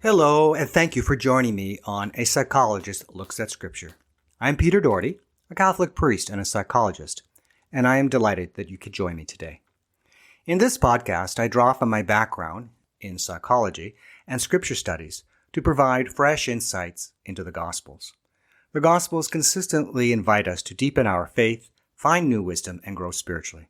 Hello, and thank you for joining me on A Psychologist Looks at Scripture. I'm Peter Doherty, a Catholic priest and a psychologist, and I am delighted that you could join me today. In this podcast, I draw from my background in psychology and Scripture studies to provide fresh insights into the Gospels. The Gospels consistently invite us to deepen our faith, find new wisdom, and grow spiritually.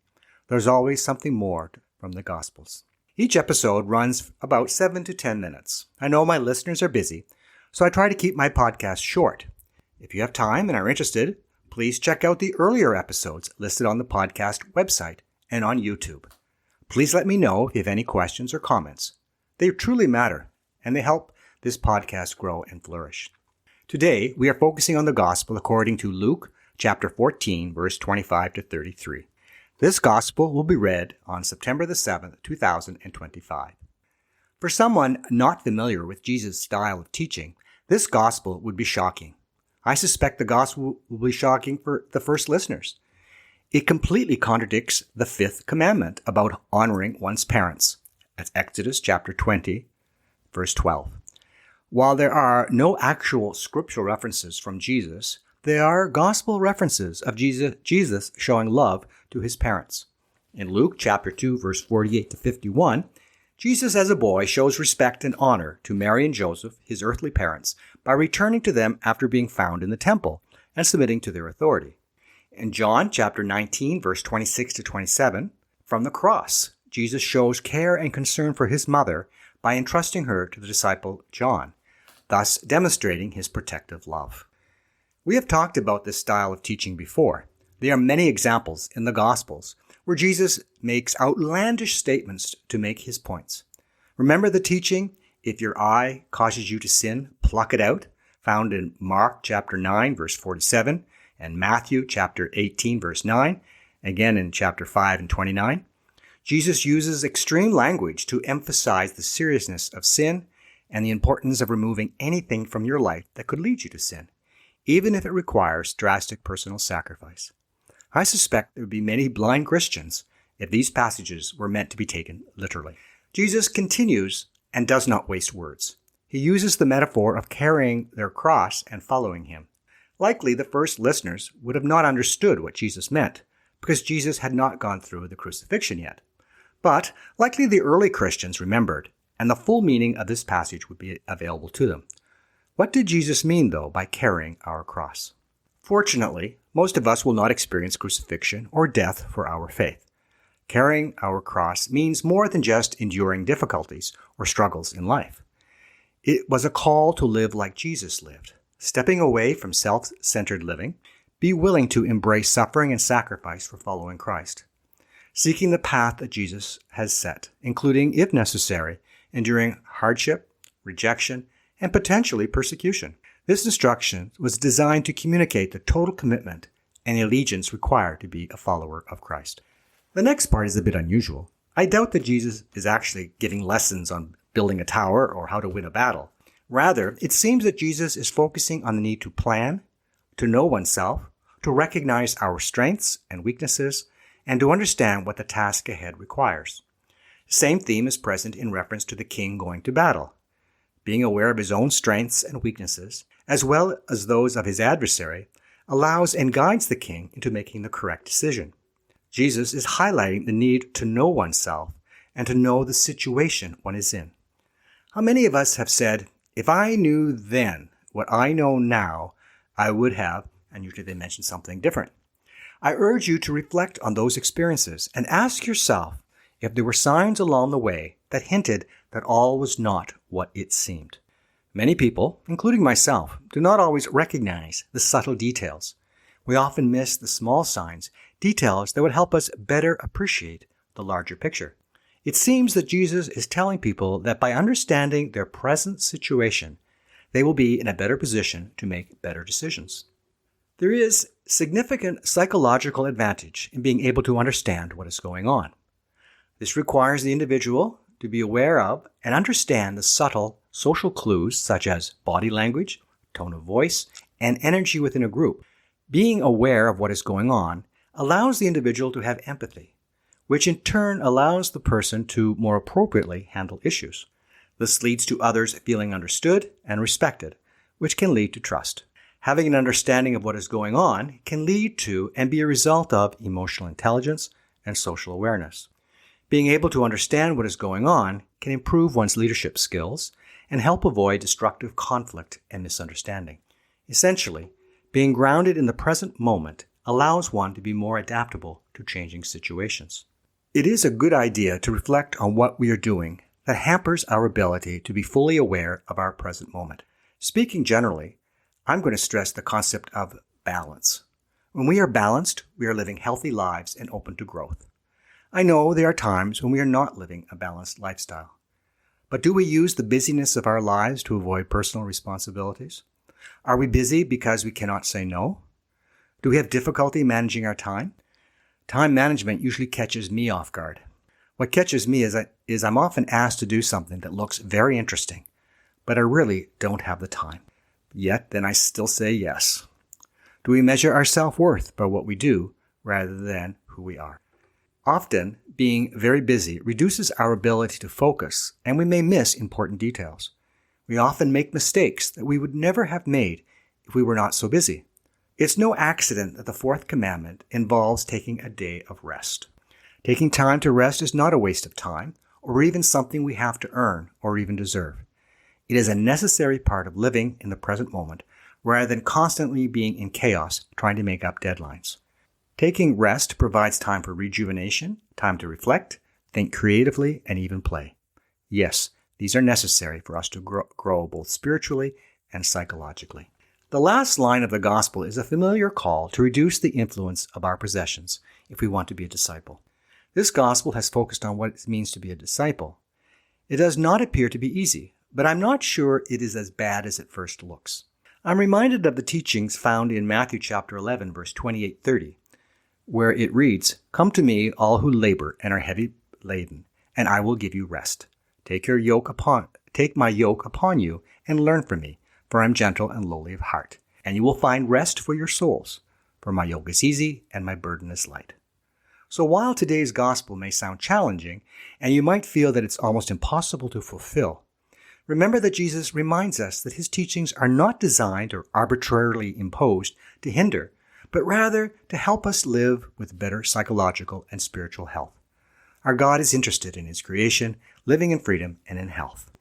There's always something more from the Gospels. Each episode runs about 7 to 10 minutes. I know my listeners are busy, so I try to keep my podcast short. If you have time and are interested, please check out the earlier episodes listed on the podcast website and on YouTube. Please let me know if you have any questions or comments. They truly matter, and they help this podcast grow and flourish. Today, we are focusing on the Gospel according to Luke chapter 14, verse 25 to 33. This Gospel will be read on September the 7th, 2025. For someone not familiar with Jesus' style of teaching, this Gospel would be shocking. I suspect the Gospel will be shocking for the first listeners. It completely contradicts the fifth commandment about honoring one's parents. That's Exodus chapter 20, verse 12. While there are no actual scriptural references from Jesus, there are gospel references of Jesus showing love to his parents. In Luke chapter 2, verse 48 to 51, Jesus as a boy shows respect and honor to Mary and Joseph, his earthly parents, by returning to them after being found in the temple and submitting to their authority. In John chapter 19, verse 26 to 27, from the cross, Jesus shows care and concern for his mother by entrusting her to the disciple John, thus demonstrating his protective love. We have talked about this style of teaching before. There are many examples in the Gospels where Jesus makes outlandish statements to make his points. Remember the teaching, if your eye causes you to sin, pluck it out, found in Mark chapter 9, verse 47, and Matthew chapter 18, verse 9, again in chapter 5 and 29. Jesus uses extreme language to emphasize the seriousness of sin and the importance of removing anything from your life that could lead you to sin, even if it requires drastic personal sacrifice. I suspect there would be many blind Christians if these passages were meant to be taken literally. Jesus continues and does not waste words. He uses the metaphor of carrying their cross and following him. Likely the first listeners would have not understood what Jesus meant, because Jesus had not gone through the crucifixion yet. But likely the early Christians remembered, and the full meaning of this passage would be available to them. What did Jesus mean, though, by carrying our cross? Fortunately, most of us will not experience crucifixion or death for our faith. Carrying our cross means more than just enduring difficulties or struggles in life. It was a call to live like Jesus lived, stepping away from self-centered living, be willing to embrace suffering and sacrifice for following Christ, seeking the path that Jesus has set, including, if necessary, enduring hardship, rejection, and potentially persecution. This instruction was designed to communicate the total commitment and allegiance required to be a follower of Christ. The next part is a bit unusual. I doubt that Jesus is actually giving lessons on building a tower or how to win a battle. Rather, it seems that Jesus is focusing on the need to plan, to know oneself, to recognize our strengths and weaknesses, and to understand what the task ahead requires. The same theme is present in reference to the king going to battle. Being aware of his own strengths and weaknesses, as well as those of his adversary, allows and guides the king into making the correct decision. Jesus is highlighting the need to know oneself and to know the situation one is in. How many of us have said, if I knew then what I know now, I would have, and usually they mention something different. I urge you to reflect on those experiences and ask yourself if there were signs along the way that hinted that all was not what it seemed. Many people, including myself, do not always recognize the subtle details. We often miss the small signs, details that would help us better appreciate the larger picture. It seems that Jesus is telling people that by understanding their present situation, they will be in a better position to make better decisions. There is significant psychological advantage in being able to understand what is going on. This requires the individual to be aware of and understand the subtle social clues such as body language, tone of voice, and energy within a group. Being aware of what is going on allows the individual to have empathy, which in turn allows the person to more appropriately handle issues. This leads to others feeling understood and respected, which can lead to trust. Having an understanding of what is going on can lead to and be a result of emotional intelligence and social awareness. Being able to understand what is going on can improve one's leadership skills and help avoid destructive conflict and misunderstanding. Essentially, being grounded in the present moment allows one to be more adaptable to changing situations. It is a good idea to reflect on what we are doing that hampers our ability to be fully aware of our present moment. Speaking generally, I'm going to stress the concept of balance. When we are balanced, we are living healthy lives and open to growth. I know there are times when we are not living a balanced lifestyle. But do we use the busyness of our lives to avoid personal responsibilities? Are we busy because we cannot say no? Do we have difficulty managing our time? Time management usually catches me off guard. What catches me is I'm often asked to do something that looks very interesting, but I really don't have the time. Yet, then I still say yes. Do we measure our self-worth by what we do rather than who we are? Often, being very busy reduces our ability to focus, and we may miss important details. We often make mistakes that we would never have made if we were not so busy. It's no accident that the fourth commandment involves taking a day of rest. Taking time to rest is not a waste of time, or even something we have to earn or even deserve. It is a necessary part of living in the present moment, rather than constantly being in chaos trying to make up deadlines. Taking rest provides time for rejuvenation, time to reflect, think creatively, and even play. Yes, these are necessary for us to grow both spiritually and psychologically. The last line of the gospel is a familiar call to reduce the influence of our possessions if we want to be a disciple. This gospel has focused on what it means to be a disciple. It does not appear to be easy, but I'm not sure it is as bad as it first looks. I'm reminded of the teachings found in Matthew chapter 11, verse 28-30, where it reads, "Come to me, all who labor and are heavy laden, and I will give you rest. Take my yoke upon you and learn from me, for I am gentle and lowly of heart, and you will find rest for your souls. For my yoke is easy and my burden is light." So while today's gospel may sound challenging, and you might feel that it's almost impossible to fulfill, remember that Jesus reminds us that his teachings are not designed or arbitrarily imposed to hinder, but rather to help us live with better psychological and spiritual health. Our God is interested in his creation, living in freedom and in health.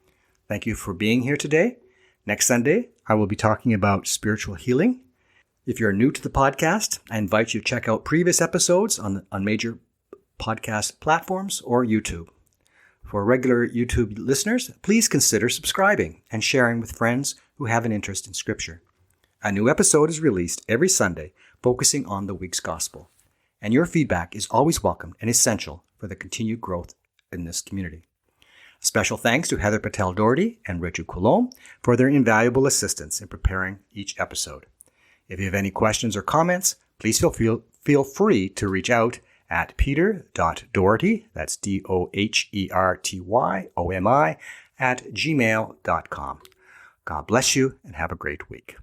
Thank you for being here today. Next Sunday, I will be talking about spiritual healing. If you're new to the podcast, I invite you to check out previous episodes on major podcast platforms or YouTube. For regular YouTube listeners, please consider subscribing and sharing with friends who have an interest in Scripture. A new episode is released every Sunday, focusing on the week's gospel. And your feedback is always welcome and essential for the continued growth in this community. Special thanks to Heather Patel Doherty and Richard Coulombe for their invaluable assistance in preparing each episode. If you have any questions or comments, please feel free to reach out at peter.doherty, that's DOHERTYOMI, @gmail.com. God bless you and have a great week.